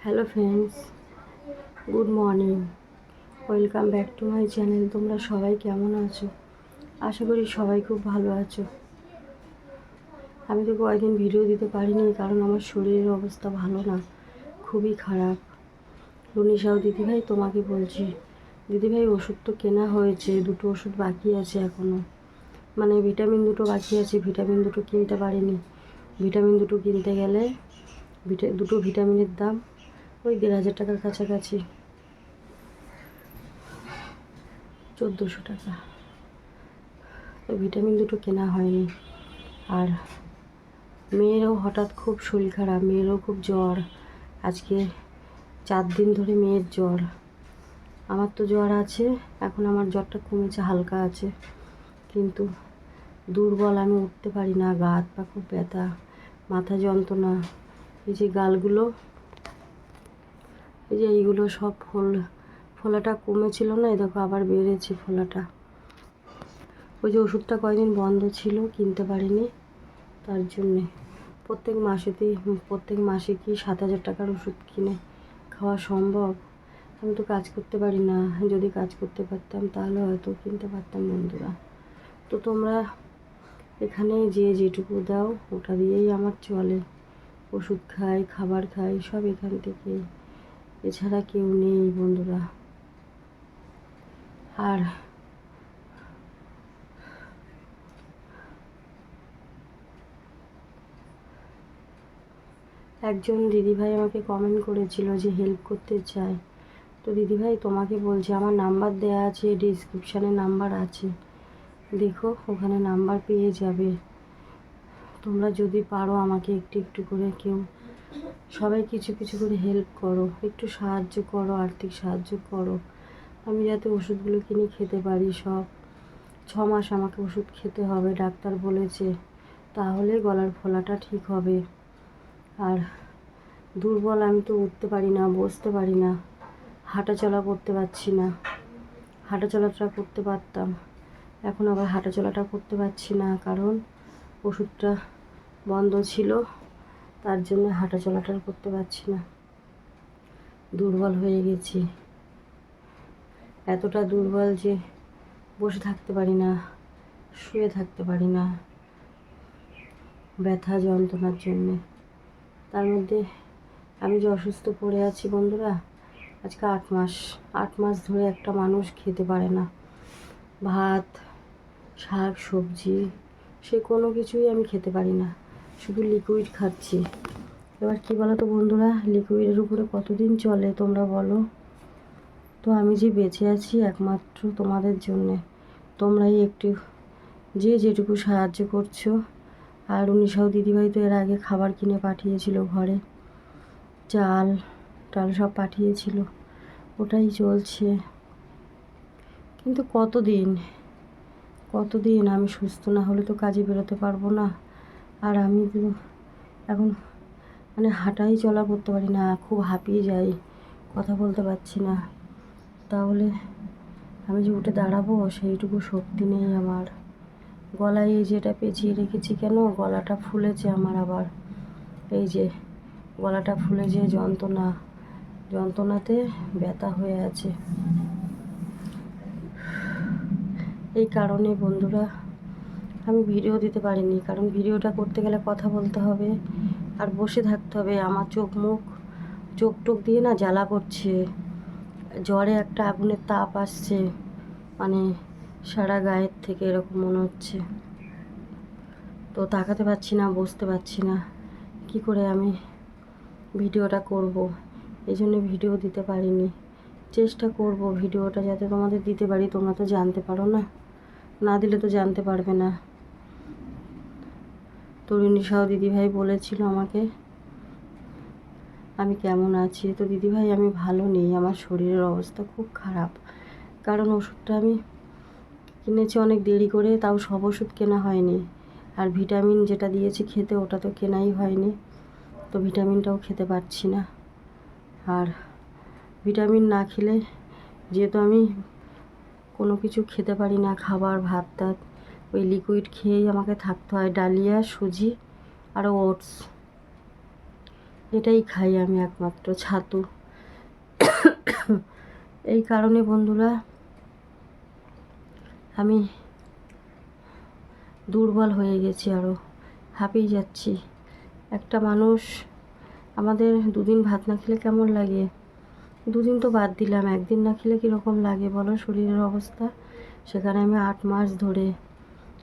Hello friends, good morning. Welcome back to my channel. তোমরা সবাই কেমন আছো? আশা করি সবাই খুব ভালো আছো। আমি তো কয়েকদিন ভিডিও দিতে পারিনি, কারণ আমার শরীরের অবস্থা ভালো না, খুবই খারাপ। রুনিসাও দিদিভাই তোমাকে বলছি, দিদিভাই ওষুধ তো কেনা হয়েছে, দুটো ওষুধ বাকি আছে এখনও। মানে ভিটামিন দুটো বাকি আছে, ভিটামিন দুটো কিনতে পারিনি। ভিটামিন দুটো কিনতে গেলে দুটো ভিটামিনের দাম ওই 1,500 টাকার কাছাকাছি, 1,400 টাকা। তো ভিটামিন দুটো কেনা হয়নি। আর মেয়েরও হঠাৎ খুব শরীর খারাপ, মেয়েরও খুব জ্বর। আজকে 4 দিন ধরে মেয়ের জ্বর। আমার তো জ্বর আছে, এখন আমার জ্বরটা কমেছে, হালকা আছে, কিন্তু দুর্বল, আমি উঠতে পারি না, গা হাত পা খুব ব্যথা, মাথা যন্ত্রণা। এই যে গালগুলো, এই যে এইগুলো সব ফোলাটা কমেছিল না, এই দেখো আবার বেড়েছে ফোলাটা। ওই যে ওষুধটা কয়েকদিন বন্ধ ছিল, কিনতে পারিনি, তার জন্যে। প্রত্যেক মাসে কি 7,000 টাকার ওষুধ কিনে খাওয়া সম্ভব? আমি তো কাজ করতে পারি না, যদি কাজ করতে পারতাম তাহলে হয়তো কিনতে পারতাম বন্ধুরা। তো তোমরা এখানে যেটুকু দাও ওটা দিয়েই আমার চলে। ওষুধ খাই, খাবার খাই, সব এখান থেকেই, এছাড়া কেউ নেই বন্ধুরা। আর একজন দিদিভাই আমাকে কমেন্ট করেছিল যে হেল্প করতে চায়। তো দিদিভাই তোমাকে বলছি, আমার নাম্বার দেওয়া আছে, ডিসক্রিপশানে নাম্বার আছে, দেখো ওখানে নাম্বার পেয়ে যাবে। তোমরা যদি পারো আমাকে একটু একটু করে, কেউ সবাই কিছু কিছু করে হেল্প করো, একটু সাহায্য করো, আর্থিক সাহায্য করো, আমি যাতে ওষুধগুলো কিনে খেতে পারি। 6 মাস আমাকে ওষুধ খেতে হবে, ডাক্তার বলেছে, তাহলে গলার ফোলাটা ঠিক হবে। আর দুর্বল, আমি তো উঠতে পারি না, বসতে পারি না, হাঁটাচলা করতে পারছি না। হাঁটাচলাটা করতে পারতাম, এখন আবার হাঁটাচলাটা করতে পারছি না, কারণ ওষুধটা বন্ধ ছিল, তার জন্য হাঁটাচলাটা করতে পারছি না। দুর্বল হয়ে গেছি, এতটা দুর্বল যে বসে থাকতে পারি না, শুয়ে থাকতে পারি না, ব্যথা যন্ত্রণার জন্যে। তার মধ্যে আমি যে অসুস্থ পড়ে আছি বন্ধুরা, আজকে 8 মাস ধরে একটা মানুষ খেতে পারে না ভাত, শাক, সবজি, সে কোনো কিছুই আমি খেতে পারি না, শুধু লিকুইড খাচ্ছি। এবার কী বলো তো বন্ধুরা, লিকুইডের উপরে কতদিন চলে তোমরা বলো? তো আমি যে বেঁচে আছি একমাত্র তোমাদের জন্যে, তোমরাই একটু যেটুকু সাহায্য করছো। আর উনিশাও দিদিভাই তো এর আগে খাবার কিনে পাঠিয়েছিল, ঘরে চাল টাল সব পাঠিয়েছিল, ওটাই চলছে। কিন্তু কতদিন আমি সুস্থ না হলে তো কাজে বেরোতে পারবো না। আর আমি তো এখন মানে হাঁটাই চলা করতে পারি না, খুব হাঁপিয়ে যাই, কথা বলতে পারছি না। তাহলে আমি যে উঠে দাঁড়াবো সেইটুকু শক্তি নেই আমার। গলায় এই যেটা পেঁচিয়ে রেখেছি, কেন গলাটা ফুলেছে আমার আবার, এই যে গলাটা ফুলে যে যন্ত্রণাতে ব্যথা হয়ে আছে। এই কারণে বন্ধুরা আমি ভিডিও দিতে পারিনি, কারণ ভিডিওটা করতে গেলে কথা বলতে হবে আর বসে থাকতে হবে। আমার চোখ টোক দিয়ে না জ্বালা করছে, জ্বরে একটা আগুনের তাপ আসছে, মানে সারা গায়ের থেকে এরকম মনে হচ্ছে। তো তাকাতে পারছি না, বসতে পারছি না, কি করে আমি ভিডিওটা করব? এই জন্য ভিডিও দিতে পারিনি। চেষ্টা করব ভিডিওটা যাতে তোমাদের দিতে পারি, তোমরা তো জানতে পারো না, না দিলে তো জানতে পারবে না। তরুণী সাহ দিদিভাই বলেছিল আমাকে আমি কেমন আছি। তো দিদিভাই আমি ভালো নেই, আমার শরীরের অবস্থা খুব খারাপ, কারণ ওষুধটা আমি কিনেছি অনেক দেরি করে, তাও সব ওষুধ কেনা হয়নি। আর ভিটামিন যেটা দিয়েছি খেতে, ওটা তো কেনাই হয়নি, তো ভিটামিনটাও খেতে পারছি না। আর ভিটামিন না খেলে যেহেতু আমি কোনো কিছু খেতে পারি না, খাবার ভাত টাত, ওই লিকুইড খেয়েই আমাকে থাকতে হয়, ডালিয়া, সুজি আর ওটস, এটাই খাই আমি একমাত্র, ছাতু। এই কারণে বন্ধুরা আমি দুর্বল হয়ে গেছি, আরও হাঁপিয়ে যাচ্ছি। একটা মানুষ, আমাদের দুদিন ভাত না খেলে কেমন লাগে? দুদিন তো বাদ দিলাম, একদিন না খেলে কীরকম লাগে বলো শরীরের অবস্থা? সেখানে আমি 8 মাস ধরে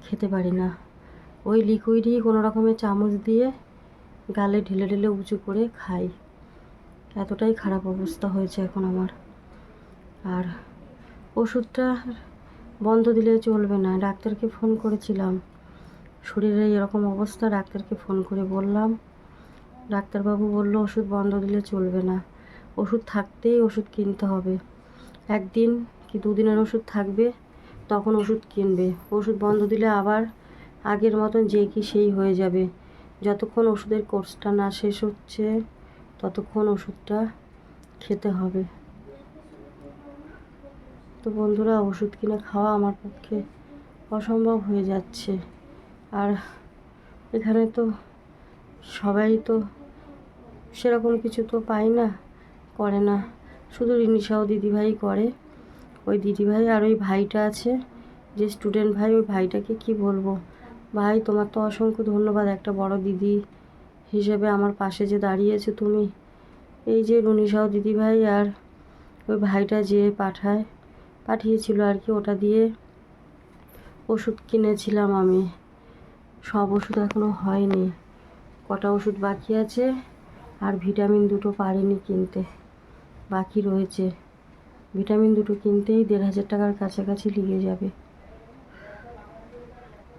খেতে পারি না। ওই লিকুইডই কোনো রকমের চামচ দিয়ে গালে ঢেলে ঢেলে উঁচু করে খাই। এতটাই খারাপ অবস্থা হয়েছে এখন আমার। আর ওষুধটা বন্ধ দিলে চলবে না। ডাক্তারকে ফোন করেছিলাম, শরীরে এরকম অবস্থা, ডাক্তারকে ফোন করে বললাম। ডাক্তারবাবু বলল ওষুধ বন্ধ দিলে চলবে না, ওষুধ থাকতেই ওষুধ কিনতে হবে। 1 দিন কি 2 দিনের ওষুধ থাকবে, তখন ওষুধ কিনবে। ওষুধ বন্ধ দিলে আবার আগের মতন যে কি সেই হয়ে যাবে। যতক্ষণ ওষুধের কোর্সটা না শেষ হচ্ছে ততক্ষণ ওষুধটা খেতে হবে। তো বন্ধুরা, ওষুধ কিনে খাওয়া আমার পক্ষে অসম্ভব হয়ে যাচ্ছে। আর এখানে তো সবাই তো সেরকম কিছু তো পাই না, করে না, শুধু রিনিশাও দিদিভাই করে। ওই দিদিভাই আর ওই ভাইটা আছে যে স্টুডেন্ট ভাই, ওই ভাইটাকে কি বলবো, ভাই তোমার তো অসংখ্য ধন্যবাদ, একটা বড় দিদি হিসেবে আমার পাশে যে দাঁড়িয়েছে তুমি। এই যে রুনিশাও দিদিভাই আর ওই ভাইটা যে পাঠিয়েছিল আর কি, ওটা দিয়ে ওষুধ কিনেছিলাম আমি। সব ওষুধ এখনও হয়নি, কটা ওষুধ বাকি আছে। আর ভিটামিন 2টো পারিনি কিনতে, বাকি রয়েছে। ভিটামিন 2টো কিনতেই 1,500 টাকার কাছাকাছি লেগে যাবে,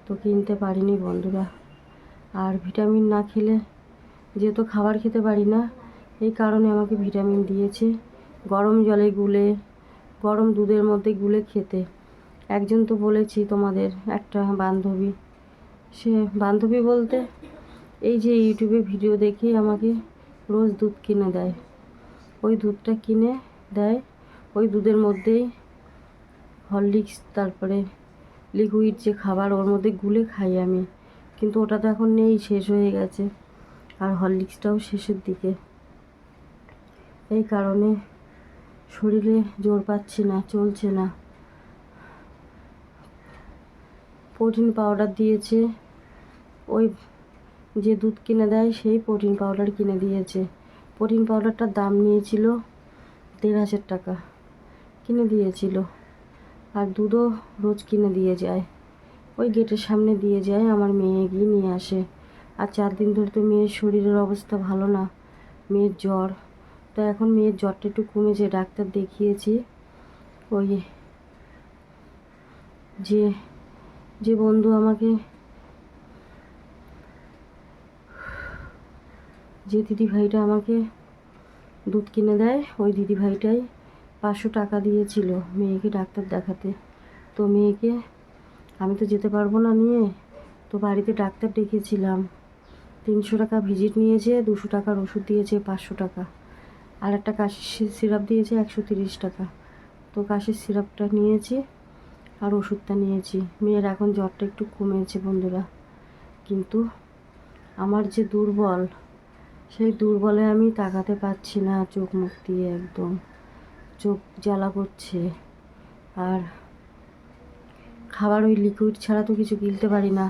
তো কিনতে পারিনি বন্ধুরা। আর ভিটামিন না খেলে, যেহেতু খাবার খেতে পারি না, এই কারণে আমাকে ভিটামিন দিয়েছে গরম জলে গুলে, গরম দুধের মধ্যে গুলে খেতে। একজন তো বলেছি তোমাদের, একটা বান্ধবী, সে বান্ধবী বলতে এই যে ইউটিউবে ভিডিও দেখেই আমাকে রোজ দুধ কিনে দেয়। ওই দুধটা কিনে দেয়, ওই দুধের মধ্যেই হরলিক্স, তারপরে লিকুইড যে খাবার, ওর মধ্যে গুলে খাই আমি। কিন্তু ওটা তো এখন নেই, শেষ হয়ে গেছে। আর হরলিক্সটাও শেষের দিকে। এই কারণে শরীরে জোর পাচ্ছি না, চলছে না। প্রোটিন পাউডার দিয়েছে, ওই যে দুধ কিনে দেয় সেই প্রোটিন পাউডার কিনে দিয়েছে। প্রোটিন পাউডারটার দাম নিয়েছিল 1,500 টাকা, কিনে দিয়েছিল। আর দুধও রোজ কিনে দিয়ে যায়, ওই গেটের সামনে দিয়ে যায়, আমার মেয়ে গিয়ে নিয়ে আসে। আর 4 দিন ধরে তো মেয়ের শরীরের অবস্থা ভালো না, মেয়ের জ্বর। তো এখন মেয়ের জ্বরটা একটু কমেছে, ডাক্তার দেখিয়েছি। ওই যে যে বন্ধু আমাকে, যে দিদিভাইটা আমাকে দুধ কিনে দেয়, ওই দিদিভাইটাই 500 টাকা দিয়েছিল মেয়েকে ডাক্তার দেখাতে। তো মেয়েকে আমি তো যেতে পারবো না নিয়ে, তো বাড়িতে ডাক্তার ডেকেছিলাম। 300 টাকা ভিজিট নিয়েছে, 200 টাকার ওষুধ দিয়েছে, 500 টাকা। আর একটা কাশির সিরাপ দিয়েছে 130 টাকা। তো কাশির সিরাপটা নিয়েছি আর ওষুধটা নিয়েছি। মেয়ের এখন জ্বরটা একটু কমেছে বন্ধুরা, কিন্তু আমার যে দুর্বল, সেই দুর্বলে আমি তাকাতে পারছি না, চোখ মুখ দিয়ে একদম চোখ জ্বালা করছে। আর খাবার ওই লিকুইড ছাড়া তো কিছু গিলতে পারি না।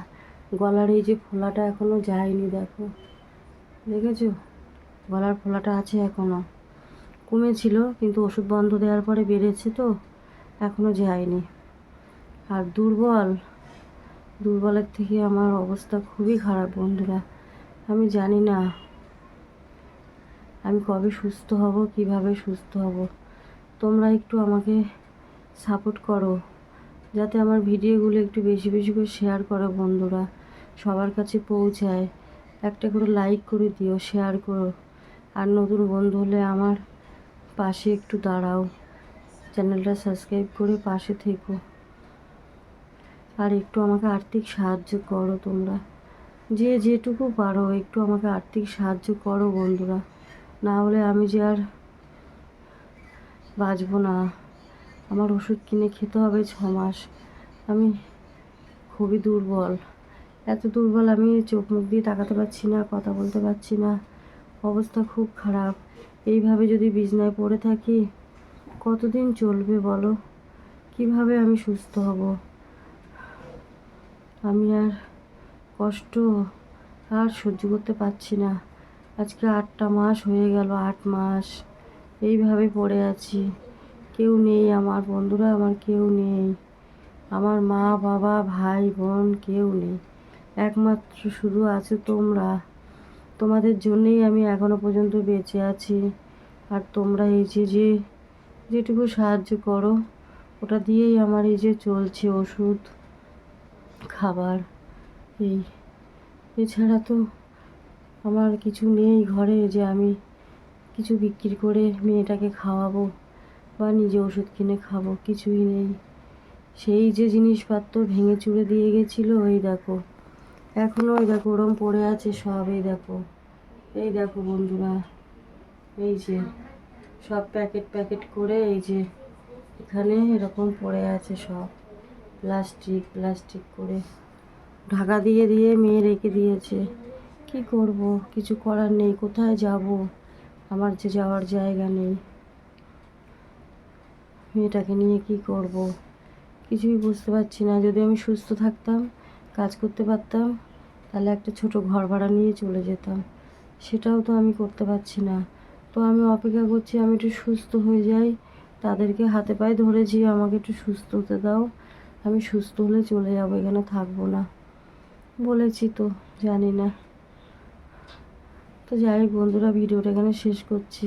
গলার এই যে ফোলাটা এখনও যায়নি, দেখো, দেখেছো গলার ফোলাটা আছে এখনও, কমেছিল কিন্তু ওষুধ বন্ধ দেওয়ার পরে বেড়েছে, তো এখনও যায়নি। আর দুর্বলের থেকে আমার অবস্থা খুবই খারাপ বন্ধুরা। আমি জানি না আমি কবে সুস্থ হব, কিভাবে সুস্থ হব। তোমরা একটু আমাকে সাপোর্ট করো, যাতে আমার ভিডিওগুলো একটু বেশি বেশি করে শেয়ার করো বন্ধুরা, সবার কাছে পৌঁছায়। একটা করে লাইক করে দিও, শেয়ার করো। আর নতুন বন্ধু হলে আমার পাশে একটু দাঁড়াও, চ্যানেলটা সাবস্ক্রাইব করে পাশে থেকো। আর একটু আমাকে আর্থিক সাহায্য করো তোমরা, যে যেটুকু পারো একটু আমাকে আর্থিক সাহায্য করো বন্ধুরা। না হলে আমি যে আর বাঁচবো না। আমার ওষুধ কিনে খেতে হবে 6 মাস। আমি খুবই দুর্বল, এত দুর্বল, আমি চোখ মুখ দিয়ে তাকাতে পারছি না, কথা বলতে পারছি না, অবস্থা খুব খারাপ। এইভাবে যদি বিছনায় পড়ে থাকি কতদিন চলবে বলো? কিভাবে আমি সুস্থ হব? আমি আর কষ্ট আর সহ্য করতে পারছি না। আজকে 8টা মাস হয়ে গেল, 8 মাস এইভাবে পড়ে আছি। কেউ নেই, আমার বন্ধুরা আমার কেউ নেই, আমার মা বাবা ভাই বোন কেউ নেই, একমাত্র শুধু আছো তোমরা। তোমাদের জন্যেই আমি এখনো পর্যন্ত বেঁচে আছি। আর তোমরা এই যে যেটুকু সাহায্য করো ওটা দিয়েই আমার এই যে চলছে, ওষুধ খাবার এই। এছাড়া তো আমার কিছু নেই ঘরে যে আমি কিছু বিক্রি করে মেয়েটাকে খাওয়াবো বা নিজে ওষুধ কিনে খাবো, কিছুই নেই। সেই যে জিনিসপত্র ভেঙে চুরে দিয়ে গেছিলো, এই দেখো এখনও এই দেখো ওরম পড়ে আছে সব। এই দেখো, এই দেখো বন্ধুরা, এই যে সব প্যাকেট প্যাকেট করে এই যে এখানে এরকম পড়ে আছে সব, প্লাস্টিক প্লাস্টিক করে ঢাকা দিয়ে দিয়ে মেয়ে রেখে দিয়েছে। কি করব, কিছু করার নেই। কোথায় যাব? আমার যে যাওয়ার জায়গা নেই। মেয়েটাকে নিয়ে কি করব কিছুই বুঝতে পারছি না। যদি আমি সুস্থ থাকতাম, কাজ করতে পারতাম, তাহলে একটা ছোট ঘর ভাড়া নিয়ে চলে যেতাম। সেটাও তো আমি করতে পারছি না। তো আমি অপেক্ষা করছি আমি একটু সুস্থ হয়ে যাই। তাদেরকে হাতে পায়ে ধরেছি, আমাকে একটু সুস্থ হতে দাও, আমি সুস্থ হলে চলে যাবো, এখানে থাকবো না বলেছি। তো জানি না। তো যাই হোক বন্ধুরা, ভিডিওটা এখানে শেষ করছি।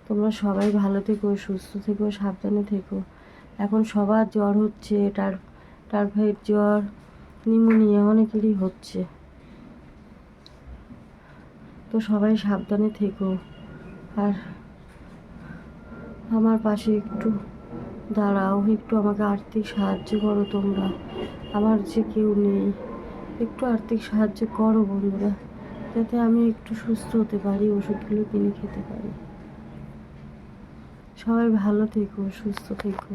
তোমরা সবাই ভালো থেকো, সুস্থ থেকো, সাবধানে থেকো। এখন সবার জ্বর হচ্ছে, টাইফয়েড জ্বর, নিউমোনিয়া অনেকেরই হচ্ছে। তো সবাই সাবধানে থেকো। আর আমার পাশে একটু দাঁড়াও, একটু আমাকে আর্থিক সাহায্য করো তোমরা। আমার যে কেউ নেই, একটু আর্থিক সাহায্য করো বন্ধুরা, যাতে আমি একটু সুস্থ হতে পারি, ওষুধগুলো কিনে খেতে পারি। সবাই ভালো থেকো, সুস্থ থেকো।